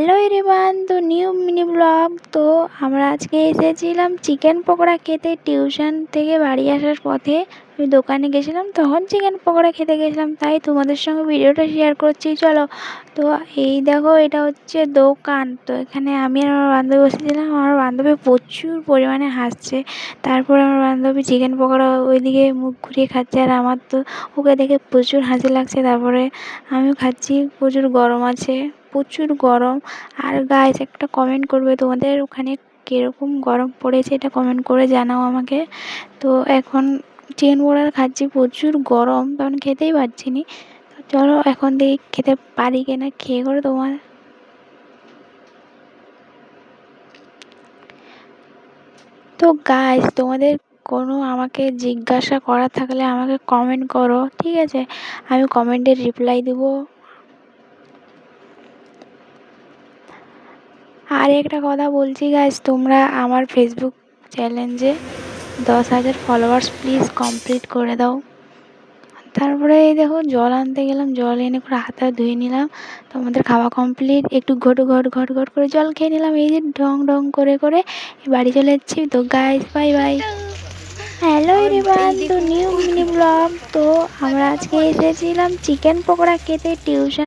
Hello everyone, তো new mini blog. তো আমরা আজকে এসেছিলাম চিকেন পকোড়া খেতে। টিউশন থেকে বাড়ি আসার পথে আমি দোকানে গেছিলাম, তখন চিকেন পকোড়া খেতে গেছিলাম, তাই তোমাদের সঙ্গে ভিডিওটা শেয়ার করছি। চলো। তো এই দেখো, এটা হচ্ছে দোকান। তো এখানে আমি আর আমার বান্ধবী বসেছিলাম। আমার বান্ধবী প্রচুর পরিমাণে হাসছে। তারপর আমার বান্ধবী চিকেন পকোড়া ওইদিকে মুখ ঘুরিয়ে খাচ্ছে, আর আমার তো ওকে দেখে প্রচুর হাসি লাগছে। তারপরে আমিও খাচ্ছি। প্রচুর গরম আছে, প্রচুর গরম। আর গাইস, একটা কমেন্ট করবে, তোমাদের ওখানে কীরকম গরম পড়েছে এটা কমেন্ট করে জানাও আমাকে। তো এখন চিকেন পকোড়া খাচ্ছি, প্রচুর গরম, তখন খেতেই পারছি নি। তো চলো এখন দেখি খেতে পারি কিনা, খেয়ে করে তোমার। তো গাইস, তোমাদের কোনো আমাকে জিজ্ঞাসা করা থাকলে আমাকে কমেন্ট করো, ঠিক আছে? আমি কমেন্টের রিপ্লাই দেবো। আর একটা কথা বলছি গাইস, তোমরা আমার ফেসবুক চ্যালেঞ্জে 10,000 ফলোয়ার্স প্লিজ কমপ্লিট করে দাও। তারপরে এই দেখো, জল আনতে গেলাম, জল এনে করে হাত হাত ধুয়ে নিলাম। তো আমাদের খাওয়া কমপ্লিট, একটু ঘট করে জল খেয়ে নিলাম। এই যে ঢং ঢং করে করে বাড়ি চলে যাচ্ছি। তো guys, bye bye. Hello everyone, তো নিউ মিনি ব্লগ। তো আমরা আজকে এসেছিলাম চিকেন পকোড়া খেতে টিউশন